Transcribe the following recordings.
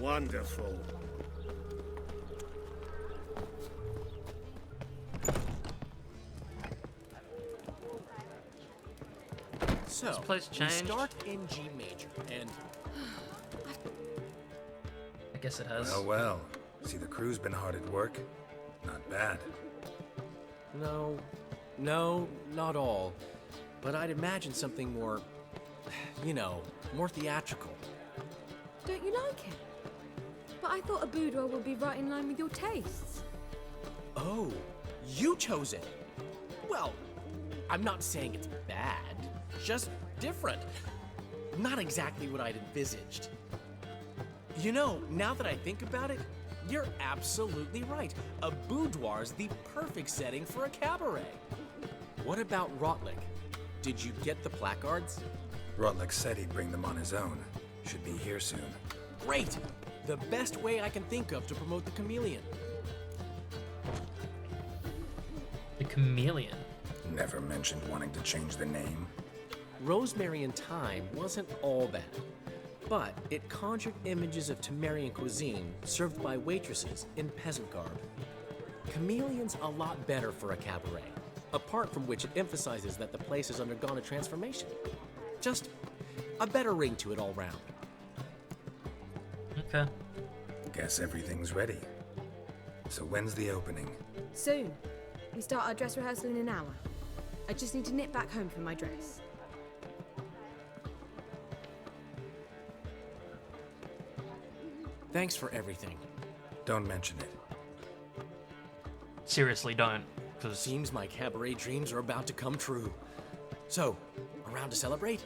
Wonderful. So, This place we changed. start in G major, and I guess it has. Well, well. See, the crew's been hard at work. Not bad. no, not all. But I'd imagine something more, more theatrical. Don't you like it? But I thought a boudoir would be right in line with your tastes. Oh, you chose it. Well, I'm not saying it's bad, just different. Not exactly what I'd envisaged. Now that I think about it, you're absolutely right. A boudoir's the perfect setting for a cabaret. What about Rotlick? Did you get the placards? Rotlick said he'd bring them on his own. Should be here soon. Great! The best way I can think of to promote the chameleon. The chameleon. Never mentioned wanting to change the name. Rosemary and Thyme wasn't all bad, but it conjured images of Temerian cuisine served by waitresses in peasant garb. Chameleon's a lot better for a cabaret, apart from which it emphasizes that the place has undergone a transformation. Just a better ring to it all round. Okay. Guess everything's ready. So when's the opening? Soon. We start our dress rehearsal in an hour. I just need to nip back home for my dress. Thanks for everything. Don't mention it. Seriously, don't. Because Seems my cabaret dreams are about to come true. So, around to celebrate?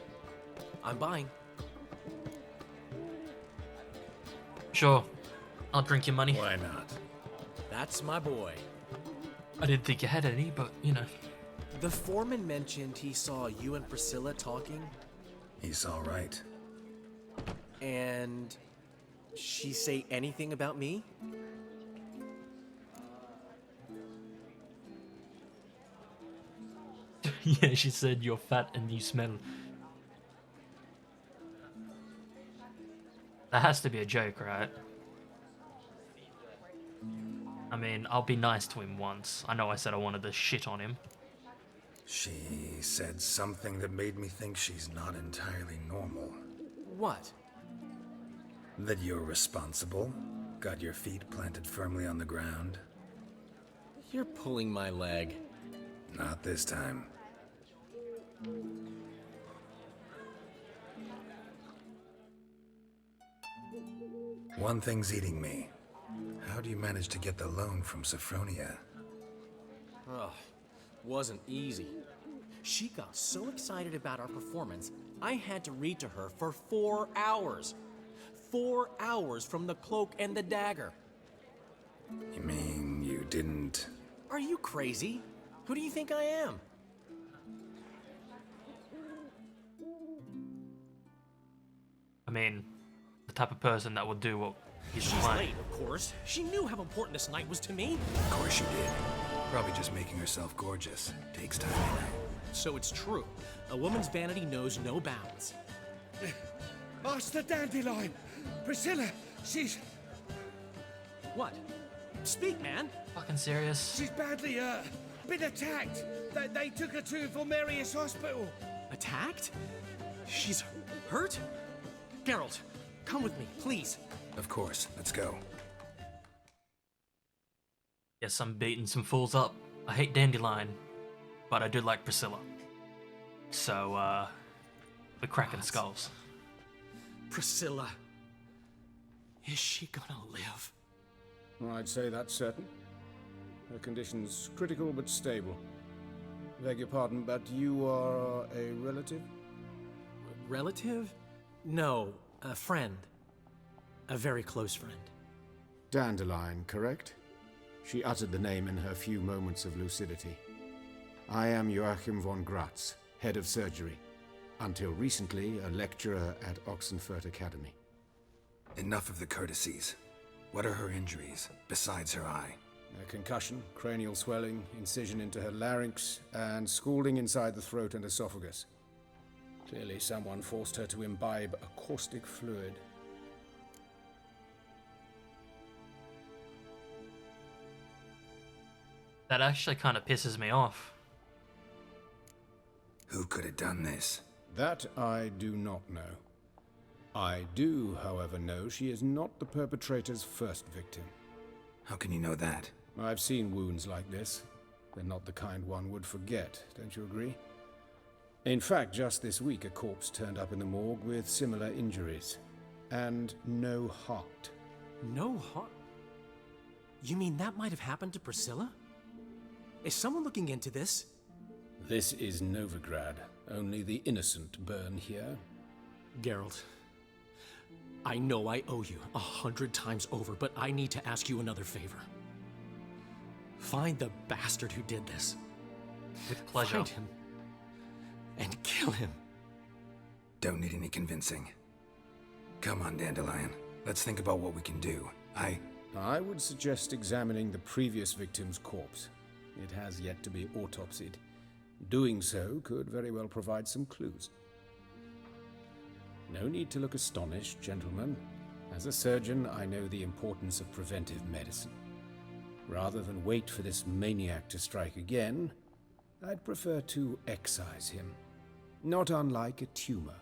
I'm buying. sure, I'll drink your money. Why not? That's my boy. I didn't think you had any, but The foreman mentioned he saw you and Priscilla talking, He's all right. and she say anything about me? Yeah, she said you're fat and you smell. That has to be a joke, right? I mean, I'll be nice to him once. I know I said I wanted to shit on him. She said something that made me think she's not entirely normal. What? That you're responsible, got your feet planted firmly on the ground. You're pulling my leg. Not this time. One thing's eating me. How do you manage to get the loan from Sophronia? Ugh, wasn't easy. She got so excited about our performance, I had to read to her for 4 hours. 4 hours from the cloak and the dagger. You mean you didn't... Are you crazy? Who do you think I am? I mean, the type of person that would do what he's She's planning. late, of course. She knew how important this night was to me. Of course she did. Probably just making herself gorgeous. Takes time, you know. So it's true. A woman's vanity knows no bounds. Ask the dandelion. Priscilla, she's What? Speak, man. Fucking serious. badly been attacked. They took her to Vulmerius Hospital. Attacked? She's hurt? Geralt, come with me, please. Of course, let's go. Yes, I'm beating some fools up. I hate Dandelion, but I do like Priscilla. So, we're cracking skulls. Priscilla. Is she gonna live? I'd say that's certain. Her condition's critical but stable. Beg your pardon, but you are a relative? Relative? No, a friend. A very close friend. Dandelion, correct? She uttered the name in her few moments of lucidity. I am Joachim von Gratz, head of surgery. Until recently, a lecturer at Oxenfurt Academy. Enough of the courtesies. What are her injuries, besides her eye? A concussion, cranial swelling, incision into her larynx, and scalding inside the throat and esophagus. Clearly someone forced her to imbibe a caustic fluid. That actually kind of pisses me off. Who could have done this? That I do not know. I do, however, know she is not the perpetrator's first victim. How can you know that? I've seen wounds like this. They're not the kind one would forget, don't you agree? In fact, just this week a corpse turned up in the morgue with similar injuries. And no heart. No heart? You mean that might have happened to Priscilla? Is someone looking into this? This is Novigrad. Only the innocent burn here. Geralt, I know I owe you 100 times over, but I need to ask you another favor. Find the bastard who did this. With pleasure. Find him. And kill him. Don't need any convincing. Come on, Dandelion. Let's think about what we can do. I would suggest examining the previous victim's corpse. It has yet to be autopsied. Doing so could very well provide some clues. No need to look astonished, gentlemen. As a surgeon, I know the importance of preventive medicine. Rather than wait for this maniac to strike again, I'd prefer to excise him. Not unlike a tumor.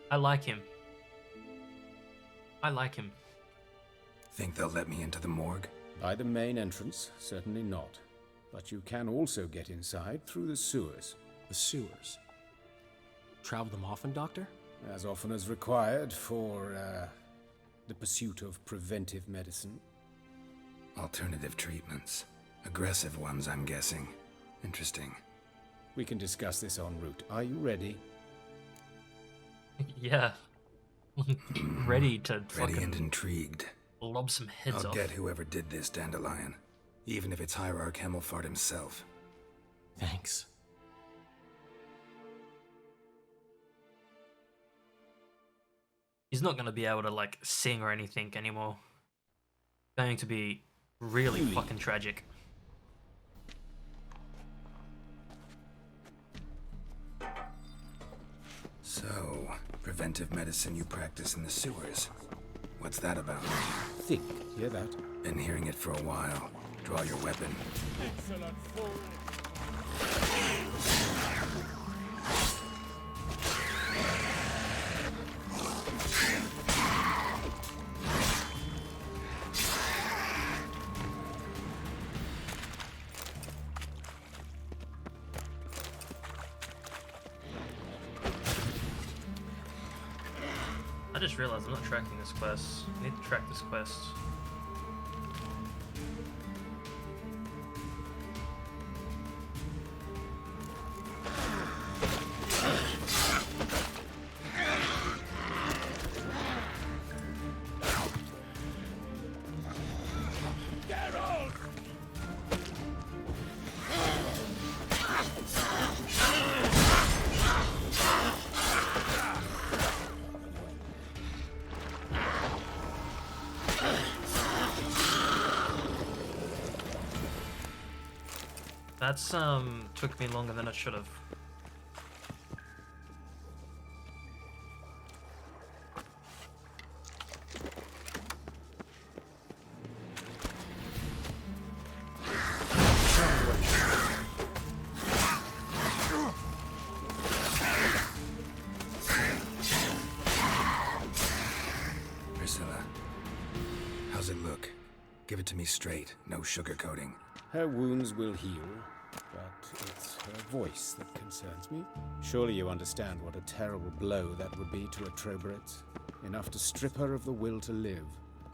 I like him. I like him. Think they'll let me into the morgue? By the main entrance, certainly not. But you can also get inside through the sewers. The sewers. Travel them often, Doctor? As often as required for, the pursuit of preventive medicine. Alternative treatments. Aggressive ones, I'm guessing. Interesting. We can discuss this en route. Are you ready? Yeah. Ready to Ready fucking and intrigued. lob some heads I'll off. get whoever did this, Dandelion. Even if it's Hierarch Hemmelfart himself. Thanks. He's not going to be able to, like, sing or anything anymore. Going to be really fucking tragic. So, preventive medicine you practice in the sewers. What's that about? Think. Hear that? Been hearing it for a while. Draw your weapon. I just realized I'm not tracking this quest. I need to track this quest. That's took me longer than it should have. Priscilla, how's it look? Give it to me straight, no sugarcoating. Her wounds will heal, but it's her voice that concerns me. Surely you understand what a terrible blow that would be to a Trobritz. Enough to strip her of the will to live.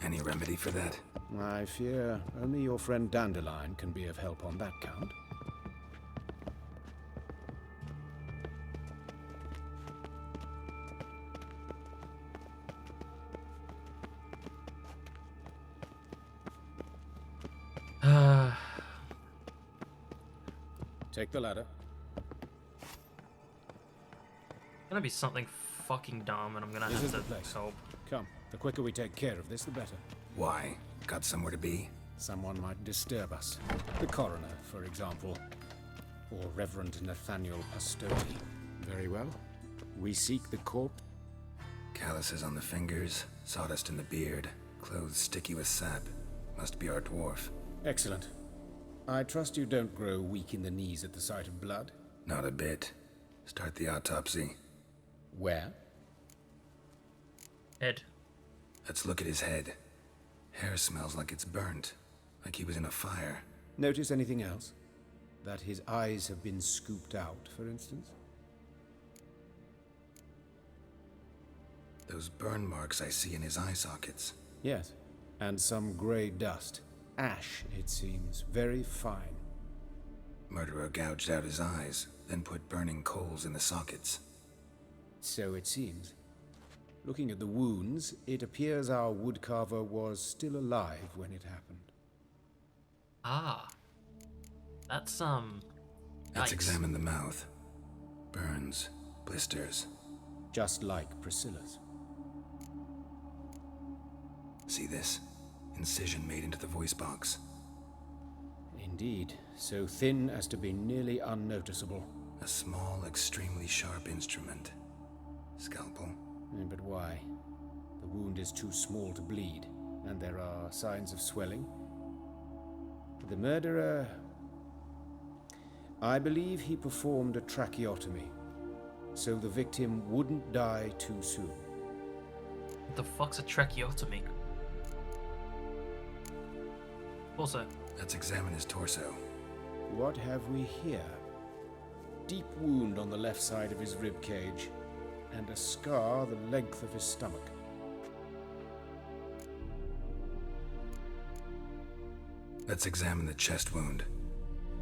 Any remedy for that? I fear only your friend Dandelion can be of help on that count. Take the ladder. Gonna be something fucking dumb, and I'm gonna This have is to the place. help. Come, the quicker we take care of this, the better. Why? Got somewhere to be? Someone might disturb us. The coroner, for example. Or Reverend Nathaniel Pastoti. Very well. We seek the corpse. Calluses on the fingers, sawdust in the beard, clothes sticky with sap. Must be our dwarf. Excellent. I trust you don't grow weak in the knees at the sight of blood? Not a bit. Start the autopsy. Where? Ed. Let's look at his head. Hair smells like it's burnt, like he was in a fire. Notice anything else? That his eyes have been scooped out, for instance? Those burn marks I see in his eye sockets. Yes, and some grey dust. Ash, it seems. Very fine. Murderer gouged out his eyes, then put burning coals in the sockets. So it seems. Looking at the wounds, it appears our woodcarver was still alive when it happened. Ah. That's, Let's yikes. examine the mouth. Burns, blisters. Just like Priscilla's. See this? Incision made into the voice box. Indeed, so thin as to be nearly unnoticeable. A small, extremely sharp instrument. Scalpel. But why? The wound is too small to bleed, and there are signs of swelling. The murderer... I believe he performed a tracheotomy, so the victim wouldn't die too soon. What the fuck's a tracheotomy? Also, Let's examine his torso. What have we here? Deep wound on the left side of his rib cage, and a scar the length of his stomach. Let's examine the chest wound.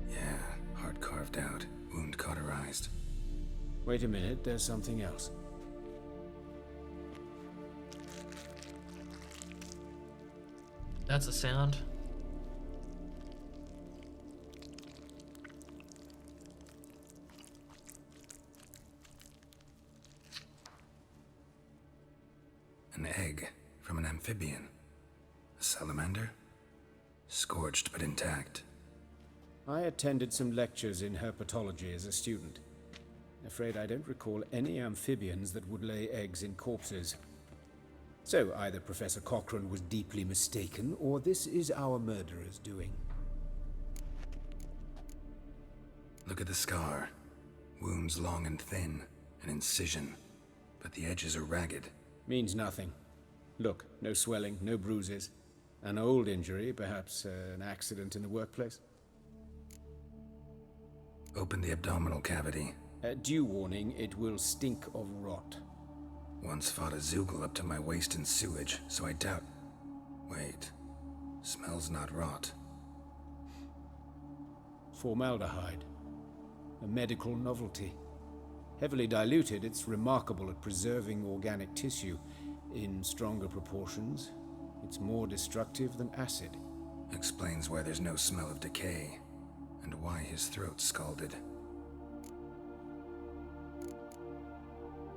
Yeah, heart carved out, wound cauterized. Wait a minute, there's something else. that's a sound. An egg from an amphibian. A salamander? Scorched but intact. I attended some lectures in herpetology as a student. Afraid I don't recall any amphibians that would lay eggs in corpses. So either Professor Cochrane was deeply mistaken, or this is our murderer's doing. Look at the scar. Wounds long and thin, an incision, but the edges are ragged. Means nothing. Look, no swelling, no bruises. An old injury, perhaps an accident in the workplace. Open the abdominal cavity. Due warning, it will stink of rot. Once fought a Zoogle up to my waist in sewage, so I doubt... Wait. Smells not rot. Formaldehyde. A medical novelty. Heavily diluted, it's remarkable at preserving organic tissue. In stronger proportions, it's more destructive than acid. Explains why there's no smell of decay, and why his throat's scalded.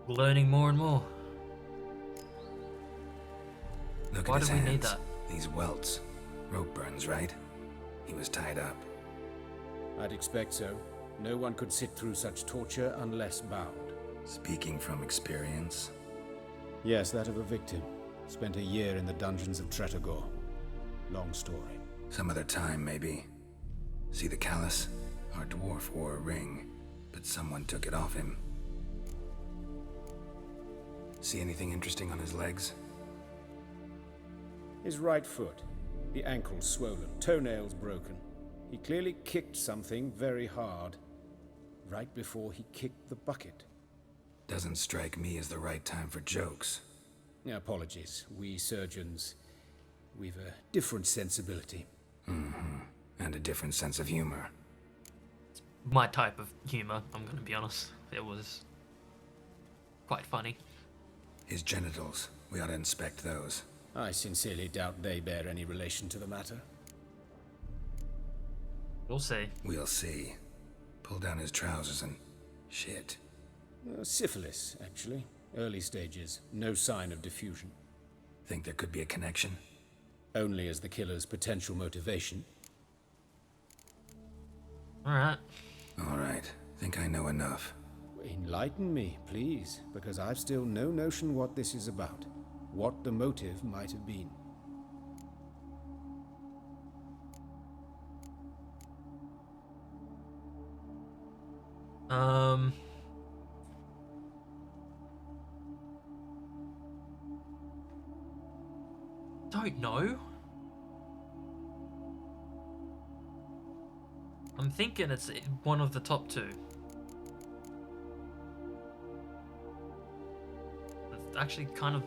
Learning more and more. Look Why at his do we hands. need that? These welts. Rope burns, right? He was tied up. I'd expect so. No one could sit through such torture unless bound. Speaking from experience. Yes, that of a victim. Spent a year in the dungeons of Tretogor. Long story. Some other time, maybe. See the callus? Our dwarf wore a ring, but someone took it off him. See anything interesting on his legs? His right foot. The ankle swollen, toenails broken. He clearly kicked something very hard. Right before he kicked the bucket. Doesn't strike me as the right time for jokes. Apologies. We surgeons, we've a different sensibility. And a different sense of humor. My type of humor, I'm gonna be honest. It was quite funny. His genitals. We ought to inspect those. I sincerely doubt they bear any relation to the matter. We'll see. We'll see. Pull down his trousers and... shit. Syphilis, actually. Early stages. No sign of diffusion. Think there could be a connection? Only as the killer's potential motivation. Alright. Alright. Think I know enough. Enlighten me, please, because I've still no notion what this is about. What the motive might have been. Don't know. I'm thinking it's one of the top two. It's actually kind of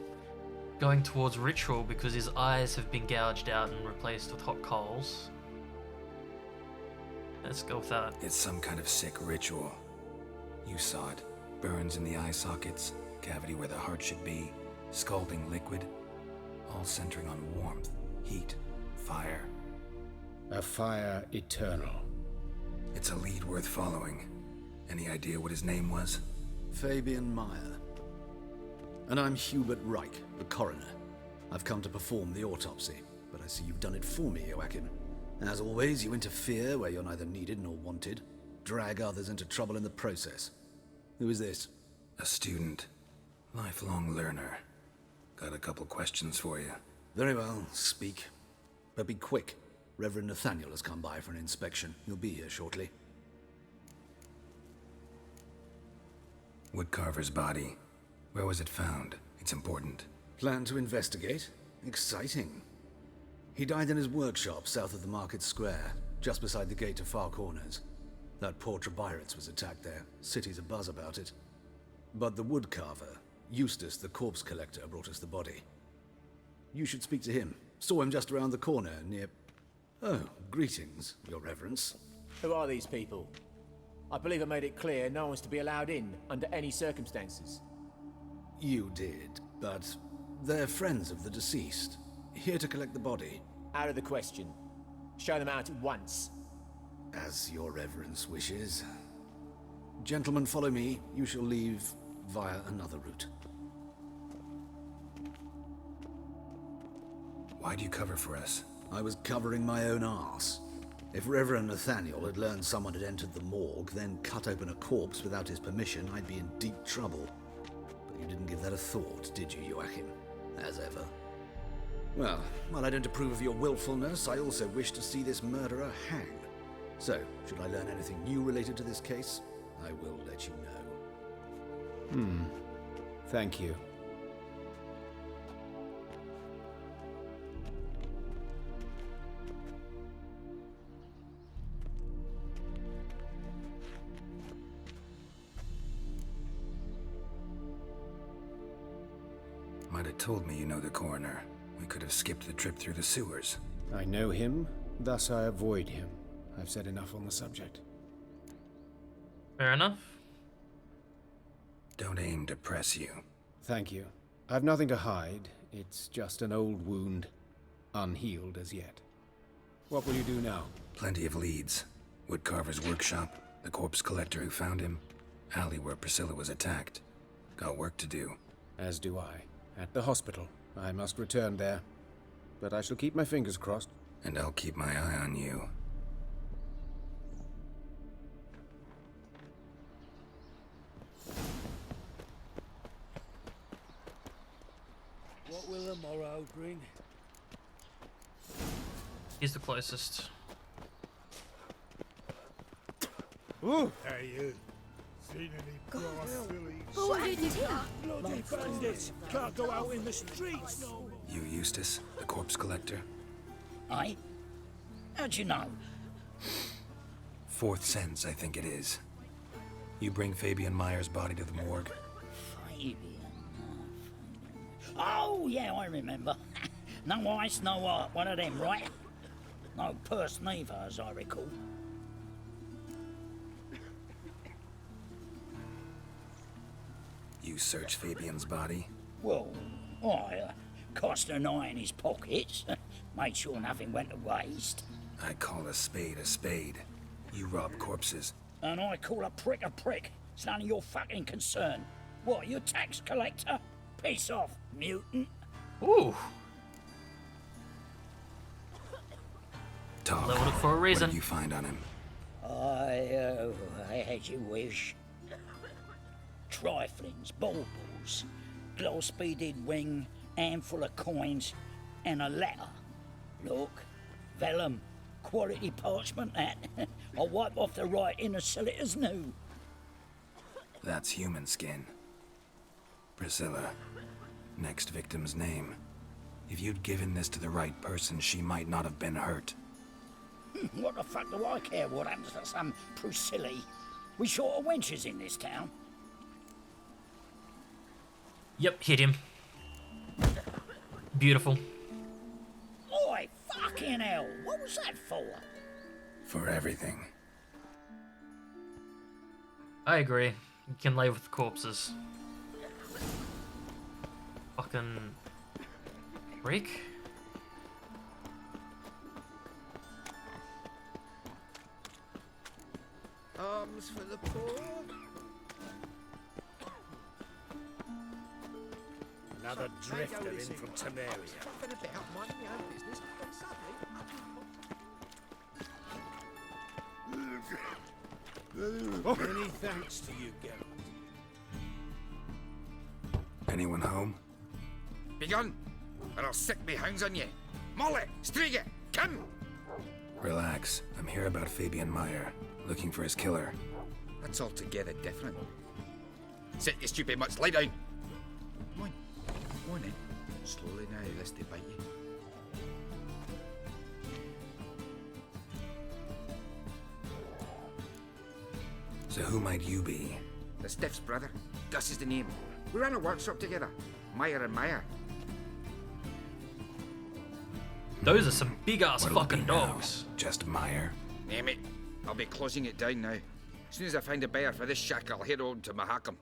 going towards ritual because his eyes have been gouged out and replaced with hot coals. Let's go with that. It's some kind of sick ritual. You saw it. Burns in the eye sockets, cavity where the heart should be, scalding liquid, all centering on warmth, heat, fire. A fire eternal. It's a lead worth following. Any idea what his name was? Fabian Meyer. And I'm Hubert Reich, the coroner. I've come to perform the autopsy, but I see you've done it for me, Joachim. As always, you interfere where you're neither needed nor wanted. Drag others into trouble in the process. Who is this? A student. Lifelong learner. Got a couple questions for you. Very well, speak. But be quick. Reverend Nathaniel has come by for an inspection. He'll be here shortly. Woodcarver's body. Where was it found? It's important. Plan to investigate? Exciting. He died in his workshop south of the market square, just beside the gate to Far Corners. That poor Trebirates was attacked there. City's abuzz about it. But the woodcarver, Eustace the corpse collector, brought us the body. You should speak to him. Saw him just around the corner near... Oh, greetings, your reverence. Who are these people? I believe I made it clear no one's to be allowed in under any circumstances. You did, but they're friends of the deceased. Here to collect the body. Out of the question. Show them out at once. As your reverence wishes. Gentlemen, follow me. You shall leave via another route. Why do you cover for us? I was covering my own arse. If Reverend Nathaniel had learned someone had entered the morgue, then cut open a corpse without his permission, I'd be in deep trouble. But you didn't give that a thought, did you, Joachim? As ever. Well, while I don't approve of your willfulness, I also wish to see this murderer hang. So, should I learn anything new related to this case, I will let you know. Thank you. Might have told me you know the coroner. We could have skipped the trip through the sewers. I know him, thus I avoid him. I've said enough on the subject. Fair enough. Don't aim to press you. Thank you. I've nothing to hide. It's just an old wound, unhealed as yet. What will you do now? Plenty of leads. Woodcarver's workshop, the corpse collector who found him, alley where Priscilla was attacked. Got work to do. As do I. At the hospital. I must return there. But I shall keep my fingers crossed. And I'll keep my eye on you. What will the morrow bring? He's the closest. Hey, you. Seen any brass fillies? Oh, and here. Bloody bandits! Can't go out in the streets! You Eustace, the corpse collector? Aye? How'd you know? Fourth sense, I think it is. You bring Fabian Meyer's body to the morgue? Fabian. Oh, yeah, I remember. No ice, no art, one of them, right? No purse neither, as I recall. You search Fabian's body? Well, I cast an eye in his pockets, made sure nothing went to waste. I call a spade a spade. You rob corpses. And I call a prick a prick. It's none of your fucking concern. What, you tax collector? Piss off, mutant. Ooh, Talk. leveled it for a What reason. did you find on him? As you wish. Triflings, baubles, gloss-beaded ring, handful of coins, and a letter. Look, vellum, quality parchment that. I'll wipe off the writing and sell it as new. That's human skin. Priscilla. Next victim's name. If you'd given this to the right person, she might not have been hurt. What the fuck do I care what happens to some Priscilla? We short of wenches in this town. Yep, hit him. Beautiful. Oi, fucking hell, what was that for? For everything. I agree. You can lay with corpses. Fucking... Rick? Arms for the poor. Another drifter in from Temeria. Many thanks to you, Geralt. Anyone home? Begun, or I'll sick me hounds on you. Molly, Striga, come! Relax. I'm here about Fabian Meyer, looking for his killer. That's altogether different. Sit, you stupid mutts, lie down. Come on then. Slowly now, lest they bite you. So who might you be? The Stiff's brother. Gus is the name. We ran a workshop together. Meyer and Meyer. Those are some big-ass What'll it fucking be now? dogs. Just Meyer? Name it. I'll be closing it down now. As soon as I find a buyer for this shack, I'll head on to Mahakam.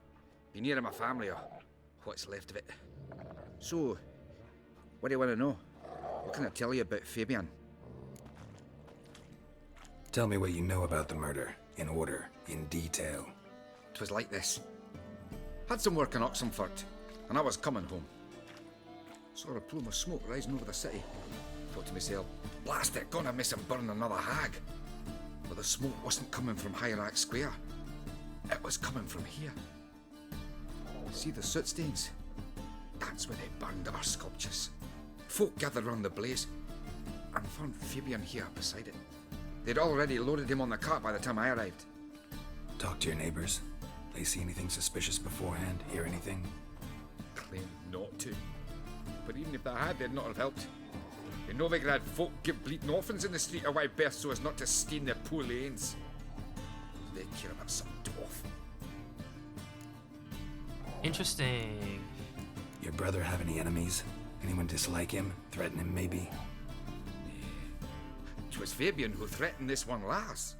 Be near my family, or what's left of it. So, what do you want to know? What can I tell you about Fabian? Tell me what you know about the murder, in order, in detail. 'Twas like this. Had some work in Oxenford, and I was coming home. Saw a plume of smoke rising over the city. Thought to myself, blast it, gonna miss him burn another hag. But the smoke wasn't coming from Hierarch Square. It was coming from here. See the soot stains? That's where they burned our sculptures. Folk gathered round the blaze, and found Fabian here beside it. They'd already loaded him on the cart by the time I arrived. Talk to your neighbors. They see anything suspicious beforehand? Hear anything? Claim not to. But even if they had, they'd not have helped. In Novigrad, folk give bleeding orphans in the street a wide berth so as not to stain their poor lanes. They care about some dwarf. Interesting. Your brother have any enemies? Anyone dislike him? Threaten him, maybe? 'Twas Fabian who threatened this one last.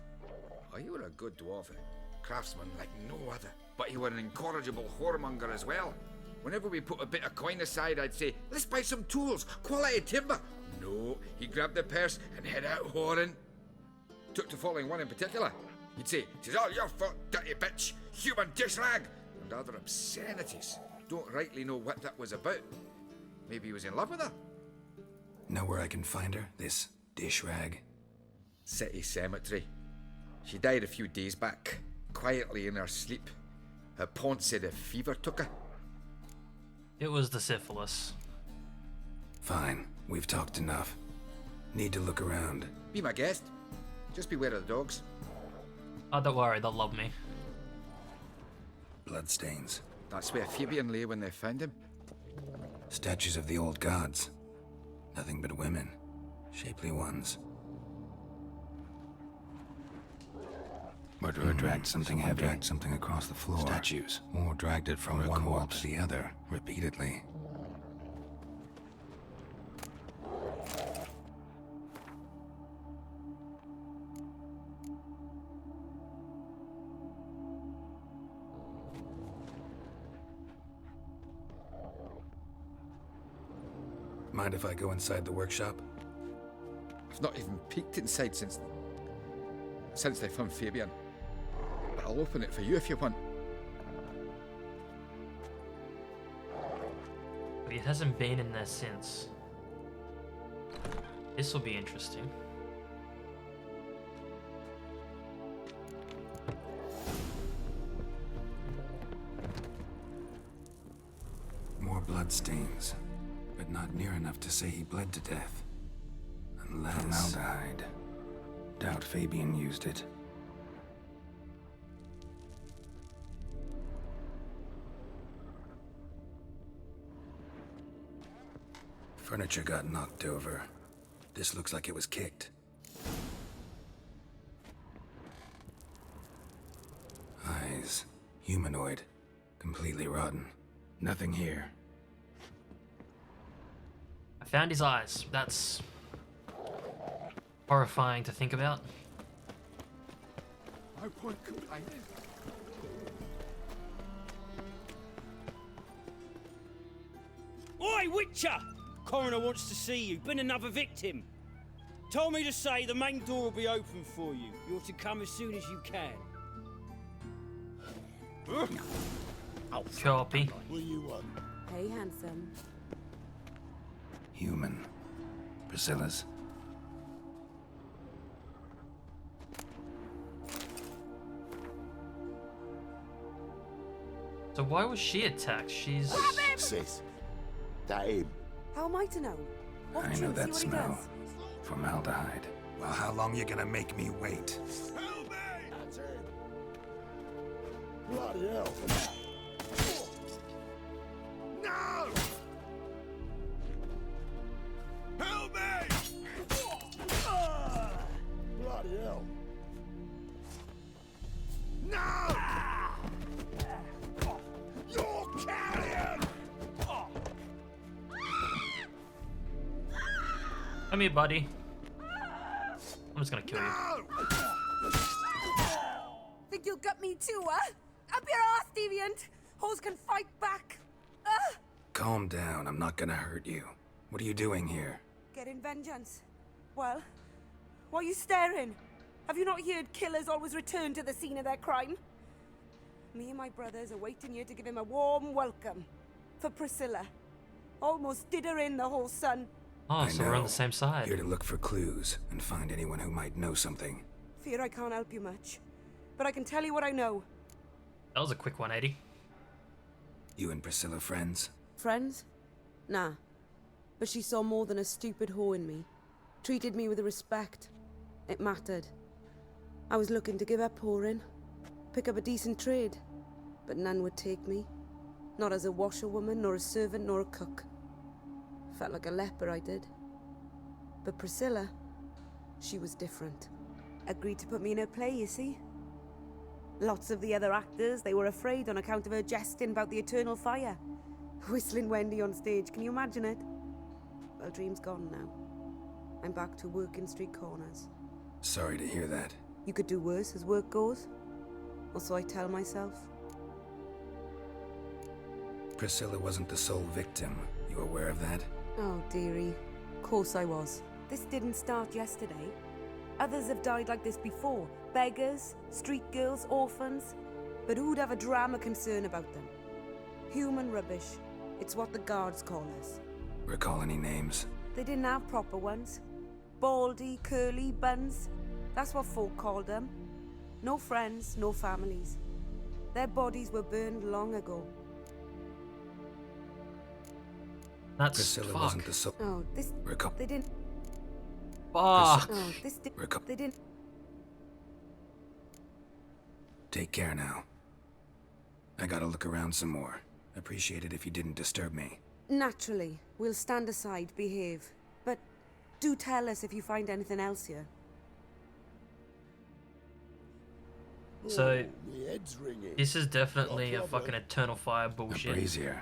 Oh, you were a good dwarf, craftsman like no other. But you were an incorrigible whoremonger as well. Whenever we put a bit of coin aside, I'd say, let's buy some tools, quality timber. No, he grabbed the purse and head out whoring. Took to following one in particular. He'd say, "'Tis all your fault, dirty bitch, human dish rag," and other obscenities. Don't rightly know what that was about. Maybe he was in love with her. Know where I can find her? This dish rag? City cemetery. She died a few days back, quietly in her sleep. Her pawn said a fever took her. It was the syphilis. Fine, we've talked enough. Need to look around. Be my guest. Just beware of the dogs. Oh, don't worry, they'll love me. Bloodstains. That's where Fabian lay when they found him. Statues of the old gods. Nothing but women. Shapely ones. Murderer dragged something heavy. Dragged something across the floor. Statues. Or dragged it from one wall to the other, repeatedly. Mind if I go inside the workshop? I've not even peeked inside since they found Fabian. But I'll open it for you if you want. But it hasn't been in there since. This will be interesting. More bloodstains, but not near enough to say he bled to death. Unless... Formaldehyde. Doubt Fabian used it. Furniture got knocked over. This looks like it was kicked. Eyes. Humanoid. Completely rotten. Nothing here. I found his eyes. That's horrifying to think about. No point complaining. Oi, Witcher! Coroner wants to see you. Been another victim. Told me to say the main door will be open for you. You're to come as soon as you can. Copy. What do you want? Hey, handsome. Human. Priscilla's. So why was she attacked? She's... Sis, that him? How am I to know? Watch I him, know see that what he smell. does. Formaldehyde. Well, how long you gonna make me wait? Help me! That's him. Bloody hell. No! Help me! Bloody hell. No! You're carrion! Come here, buddy. I'm just gonna kill you. Think you'll gut me too, huh? Up your ass, deviant! Hoes can fight back! Calm down, I'm not gonna hurt you. What are you doing here? Getting vengeance. Well, why are you staring? Have you not heard killers always return to the scene of their crime? Me and my brothers are waiting here to give him a warm welcome. For Priscilla. Almost did her in, the whole son. Oh, so we're on the same side. Here to look for clues and find anyone who might know something. Fear I can't help you much. But I can tell you what I know. That was a quick 180. You and Priscilla friends? Friends? Nah. But she saw more than a stupid whore in me. Treated me with respect. It mattered. I was looking to give up whoring. Pick up a decent trade. But none would take me. Not as a washerwoman, nor a servant, nor a cook. Felt like a leper, I did. But Priscilla, she was different. Agreed to put me in her play, you see. Lots of the other actors, they were afraid on account of her jesting about the eternal fire. Whistling Wendy on stage, can you imagine it? Well, dream's gone now. I'm back to working street corners. Sorry to hear that. You could do worse as work goes. Or so I tell myself. Priscilla wasn't the sole victim. You aware of that? Oh, dearie. Course I was. This didn't start yesterday. Others have died like this before. Beggars, street girls, orphans. But who'd have a drama concern about them? Human rubbish. It's what the guards call us. Recall any names? They didn't have proper ones. Baldy, curly, buns. That's what folk called them. No friends, no families. Their bodies were burned long ago. That's Priscilla fuck. wasn't the sole. Oh, this... Recall. They didn't... Fuck. Oh, this... Recall. They didn't... Take care now. I gotta look around some more. Appreciate it if you didn't disturb me. Naturally. We'll stand aside, behave. But do tell us if you find anything else here. So, this is definitely a fucking eternal fire A bullshit. brazier.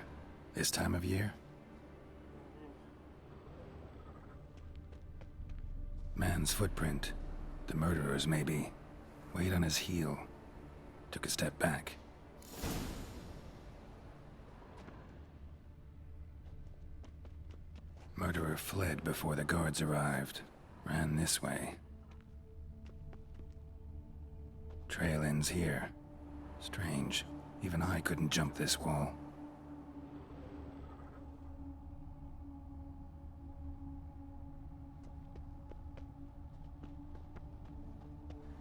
This time of year? Man's footprint. The murderer's maybe. Weight on his heel. Took a step back. Murderer fled before the guards arrived. Ran this way. Trail ends here. Strange. Even I couldn't jump this wall.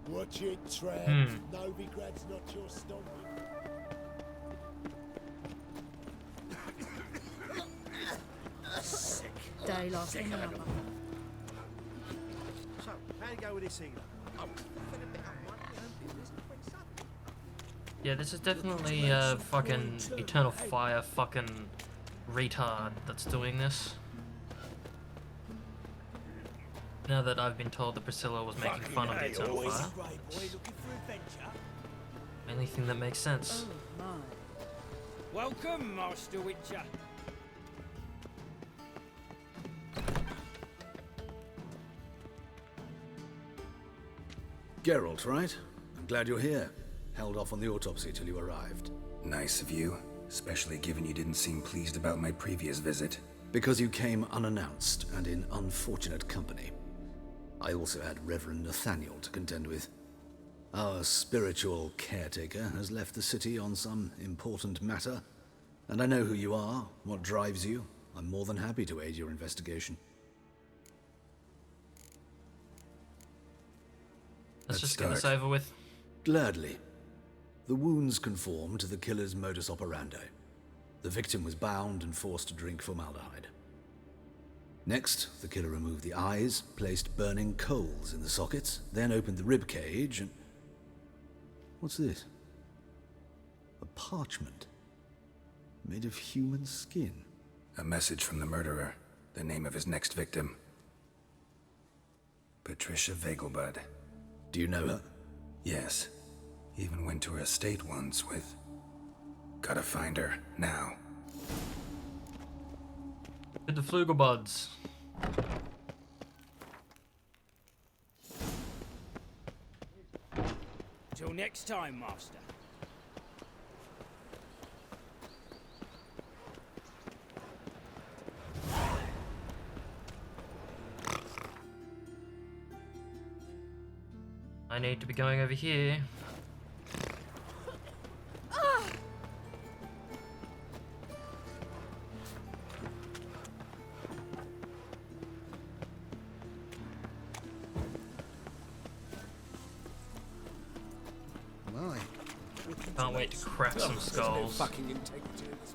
Watch it, Trav. Novigrad's not your stomping. Sick. Day last Sick. night. So, how you go with this healer? Oh, nothing a bit unwise, your own business, quick son. Yeah, this is definitely a fucking eternal fire fucking retard that's doing this. Now that I've been told that Priscilla was making fun of the Eternal Fire, only thing that makes sense. Oh my. Welcome, Master Witcher. Geralt, right? I'm glad you're here. Held off on the autopsy till you arrived. Nice of you, especially given you didn't seem pleased about my previous visit. Because you came unannounced and in unfortunate company. I also had Reverend Nathaniel to contend with. Our spiritual caretaker has left the city on some important matter, and I know who you are, what drives you. I'm more than happy to aid your investigation. Let's just get this over with. Gladly. The wounds conform to the killer's modus operandi. The victim was bound and forced to drink formaldehyde. Next, the killer removed the eyes, placed burning coals in the sockets, then opened the rib cage and... What's this? A parchment. Made of human skin. A message from the murderer. The name of his next victim. Patricia Vegelbud. Do you know her? Yes. Even went to her estate once with... Gotta find her, now. With the Flugelbuds. Till next time, Master. I need to be going over here. Can't wait to crack some skulls. Fucking integrity in this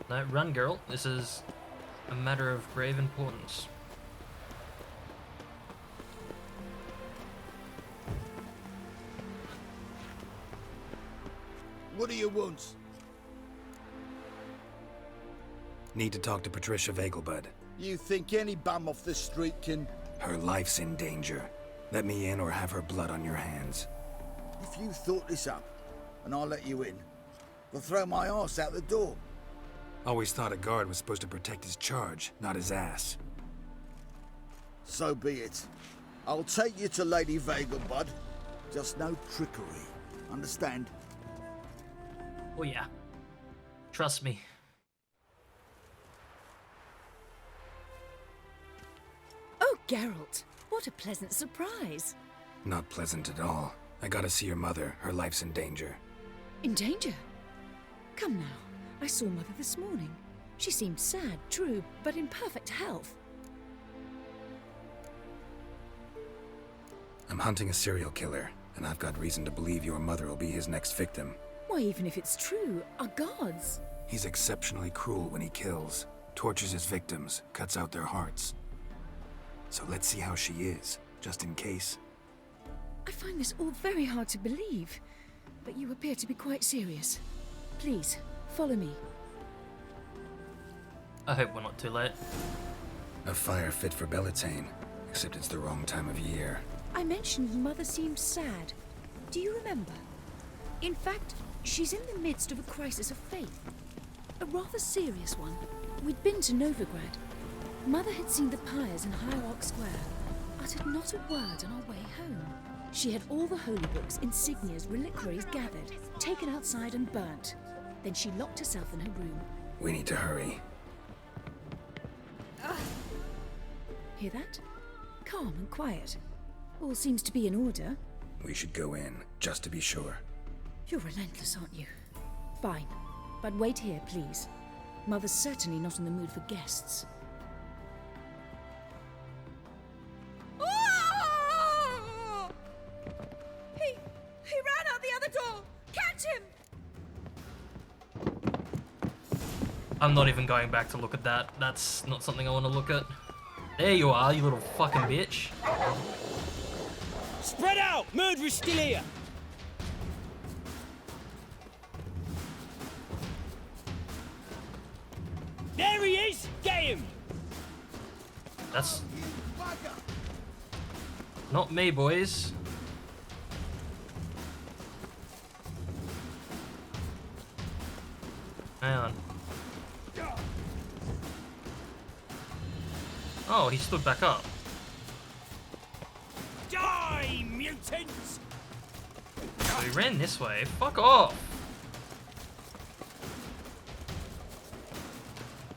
one. No, run, girl. This is a matter of grave importance. What do you want? Need to talk to Patricia Vegelbud. You think any bum off the street can... Her life's in danger. Let me in or have her blood on your hands. If you thought this up, and I'll let you in, I'll throw my arse out the door. Always thought a guard was supposed to protect his charge, not his ass. So be it. I'll take you to Lady Vegelbud. Just no trickery. Understand? Oh yeah. Trust me. Oh, Geralt, what a pleasant surprise. Not pleasant at all. I gotta see your mother. Her life's in danger. In danger? Come now. I saw Mother this morning. She seemed sad, true, but in perfect health. I'm hunting a serial killer, and I've got reason to believe your mother will be his next victim. Why, even if it's true, our gods. He's exceptionally cruel when he kills, tortures his victims, cuts out their hearts. So let's see how she is, just in case. I find this all very hard to believe, but you appear to be quite serious. Please, follow me. I hope we're not too late. A fire fit for Bellatane, except it's the wrong time of year. I mentioned Mother seemed sad. Do you remember? In fact, she's in the midst of a crisis of faith. A rather serious one. We'd been to Novigrad. Mother had seen the pyres in Hierarch Square, uttered not a word on our way home. She had all the holy books, insignias, reliquaries gathered, taken outside and burnt. Then she locked herself in her room. We need to hurry. Hear that? Calm and quiet. All seems to be in order. We should go in, just to be sure. You're relentless, aren't you? Fine. But wait here, please. Mother's certainly not in the mood for guests. He ran out the other door! Catch him! I'm not even going back to look at that. That's not something I want to look at. There you are, you little fucking bitch. Spread out! Murderer's still here! There he is! Get him! That's not me, boys. Hang on. Oh, he stood back up. Die, mutants! So he ran this way. Fuck off!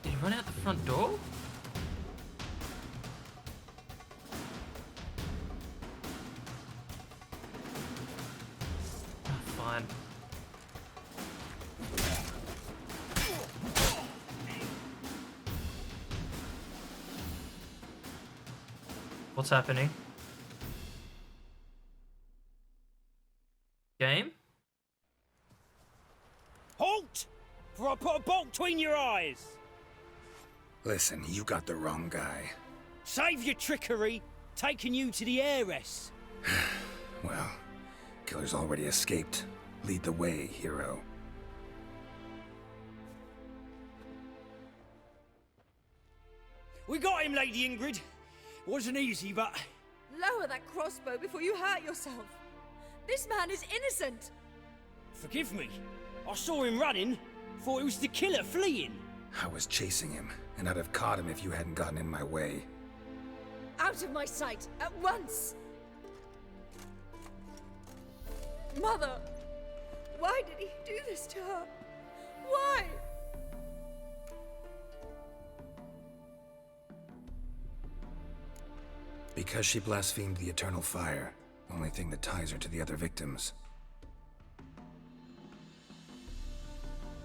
Did he run out the front door? Oh, fine. What's happening? Game? Halt! For I put a bolt between your eyes! Listen, you got the wrong guy. Save your trickery, taking you to the heiress. Well, killer's already escaped. Lead the way, hero. We got him, Lady Ingrid. Wasn't easy, but... Lower that crossbow before you hurt yourself. This man is innocent. Forgive me. I saw him running. Thought it was the killer fleeing. I was chasing him, and I'd have caught him if you hadn't gotten in my way. Out of my sight, at once! Mother! Why did he do this to her? Why? Because she blasphemed the eternal fire, only thing that ties her to the other victims.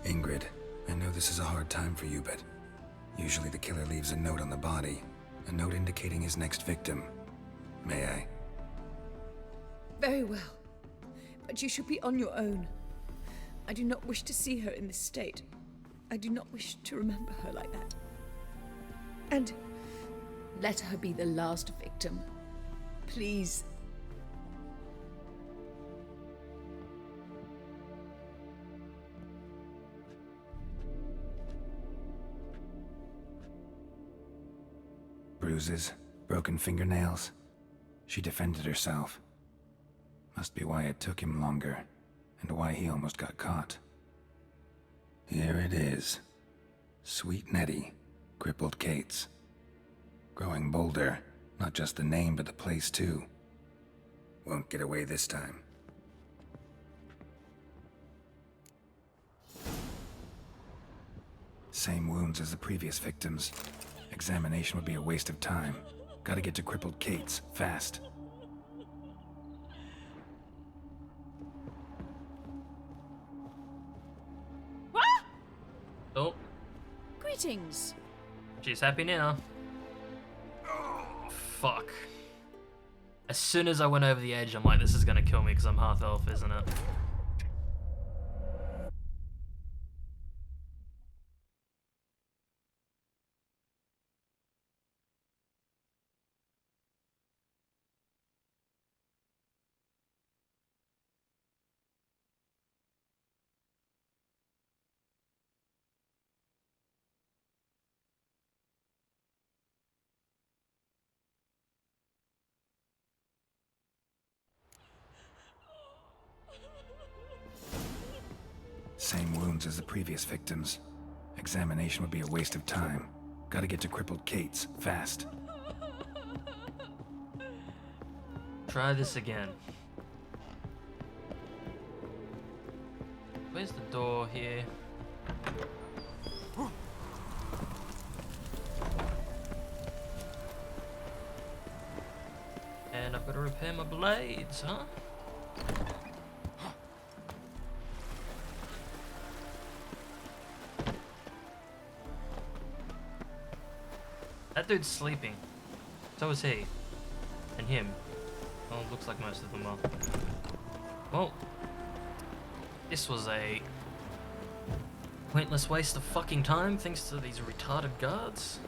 Ingrid, I know this is a hard time for you, but usually the killer leaves a note on the body, a note indicating his next victim. May I? Very well. But you should be on your own. I do not wish to see her in this state. I do not wish to remember her like that. And let her be the last victim. Please. Bruises, broken fingernails. She defended herself. Must be why it took him longer, and why he almost got caught. Here it is. Sweet Nettie, crippled Kate's. Growing bolder, not just the name but the place too. Won't get away this time. Same wounds as the previous victims. Examination would be a waste of time. Gotta get to crippled Kate's, fast. Oh. Greetings. She's happy now. Fuck. As soon as I went over the edge, I'm like, this is gonna kill me because I'm half elf, isn't it? Same wounds as the previous victims. Examination would be a waste of time. Gotta get to crippled Kate's, fast. Try this again. Where's the door here? And I've got to repair my blades, huh? That dude's sleeping. So is he. And him. Well, it looks like most of them are. Well, this was a pointless waste of fucking time thanks to these retarded guards.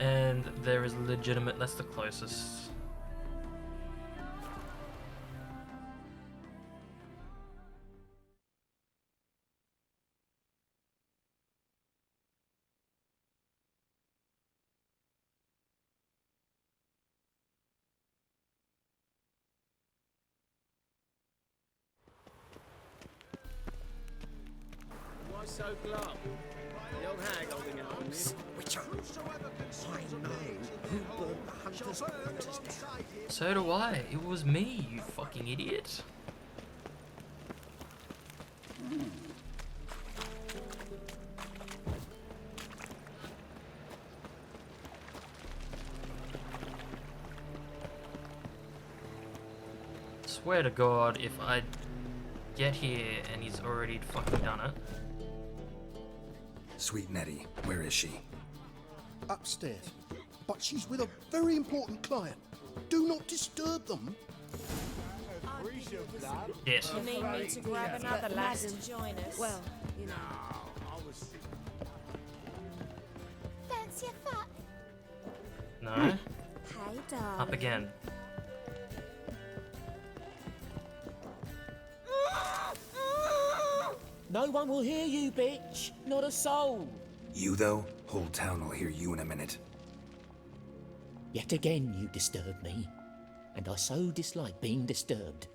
And there is legitimate, that's the closest. Why so glum? The old hag holding an arms. Witcher, I know who brought the hunters down. So do I. It was me, you fucking idiot. Swear to God, if I get here and he's already fucking done it. Sweet Nettie, where is she? Upstairs. But she's with a very important client. Do not disturb them. Yes. You need me to grab another lass to join us? Well, you know. Fancy a fuck? No. Hey, darling. Up again. No one will hear you, bitch. Not a soul. You, though? Whole town will hear you in a minute. Yet again you disturb me, and I so dislike being disturbed.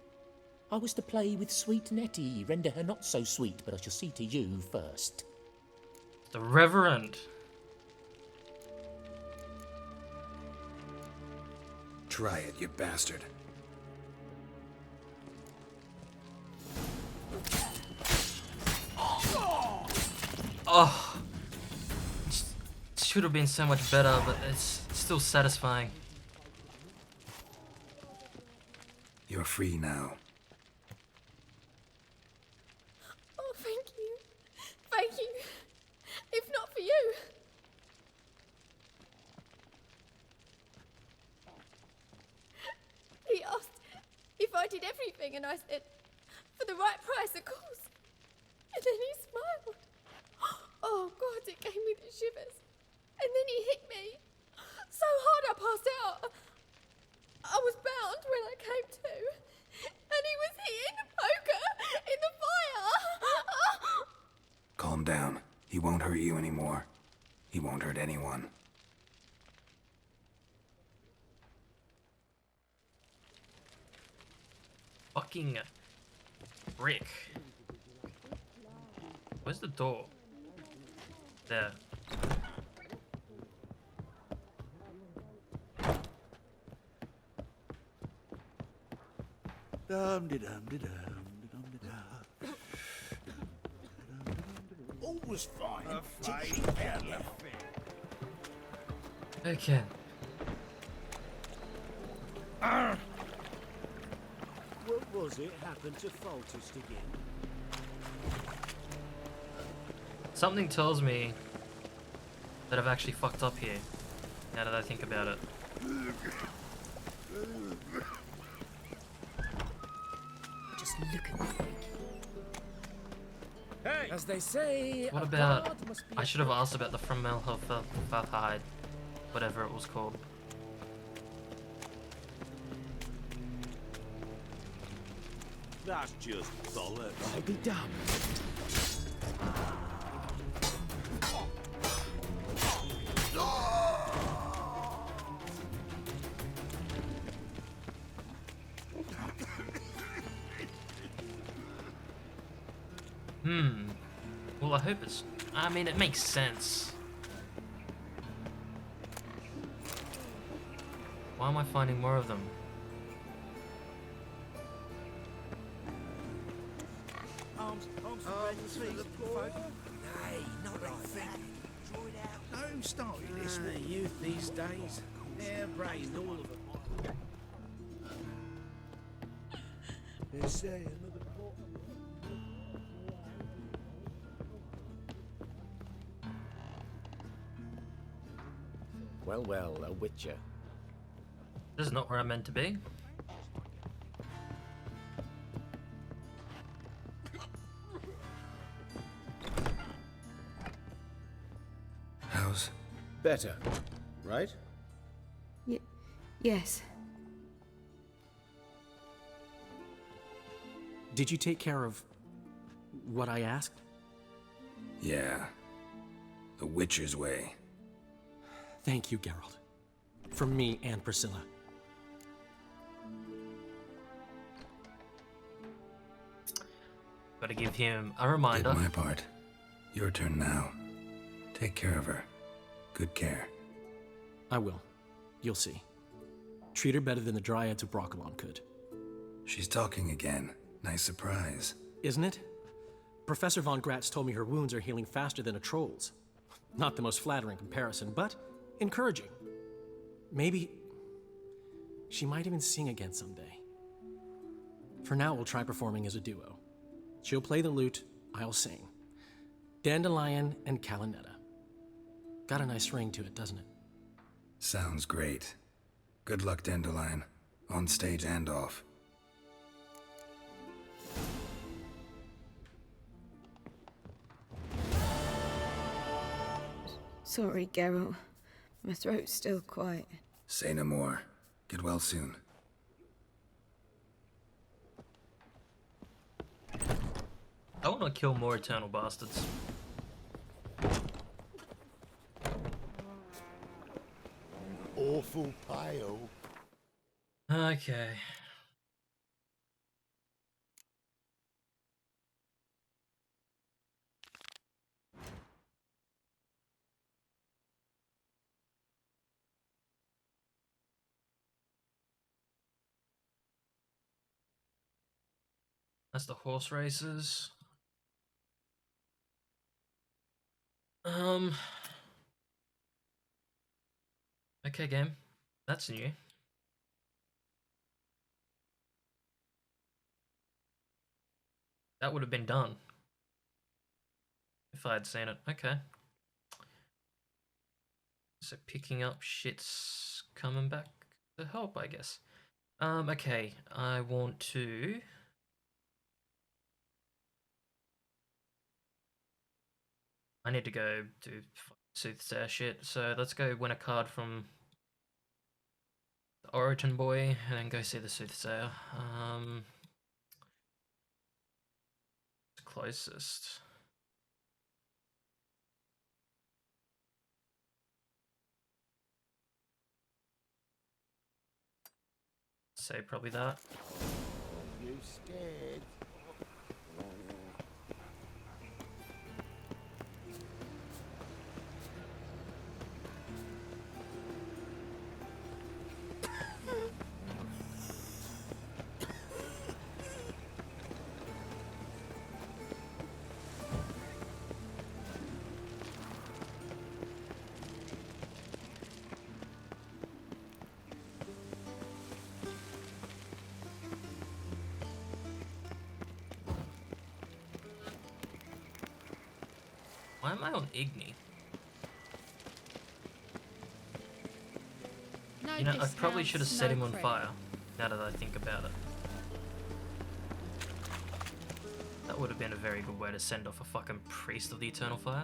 I was to play with sweet Nettie, render her not so sweet, but I shall see to you first. The Reverend. Try it, you bastard. Oh, it should have been so much better, but it's still satisfying. You're free now. Oh, thank you. Thank you. If not for you. He asked if I did everything, and I said, for the right price, of course. And then he smiled. Oh, God, it gave me the shivers. And then he hit me so hard I passed out. I was bound when I came to. And he was hitting the poker in the fire. Calm down. He won't hurt you anymore. He won't hurt anyone. Fucking brick. Where's the door? There. All was fine. Okay. What was it happened to Faltist again? Something tells me that I've actually fucked up here, now that I think about it. Just look at me. Hey! As they say, What a about... bard must be I should have asked about the Fromel Hide, whatever it was called. That's just bollocks. I'll be damned. Well, I hope it's... I mean, it makes sense. Why am I finding more of them? Arms for the poor. Nay, not like that. Who started this? Youth these days. Hair-brained, all of them. They say another pot. Well, well, a witcher. This is not where I'm meant to be. How's Better, right? Yes. Did you take care of what I asked? Yeah. The Witcher's way. Thank you, Geralt. From me and Priscilla. Gotta give him a reminder. Did my part. Your turn now. Take care of her. Good care. I will. You'll see. Treat her better than the Dryads of Broccolon could. She's talking again. Nice surprise. Isn't it? Professor von Gratz told me her wounds are healing faster than a troll's. Not the most flattering comparison, but encouraging. Maybe she might even sing again someday. For now, we'll try performing as a duo. She'll play the lute, I'll sing. Dandelion and Calinetta. Got a nice ring to it, doesn't it? Sounds great. Good luck, Dandelion. On stage and off. Sorry, Geralt. My throat's still quite... Say no more. Get well soon. I want to kill more eternal bastards. Awful pale. Okay. That's the horse races. Okay, game. That's new. That would have been done if I had seen it. Okay. So picking up shit's coming back to help, I guess. Okay, I want to... I need to go do soothsayer shit, so let's go win a card from the Origin Boy and then go see the soothsayer. Closest. Say probably that. You scared? Why am I on Igni? You know, I probably should have set him on fire, now that I think about it. That would have been a very good way to send off a fucking priest of the Eternal Fire.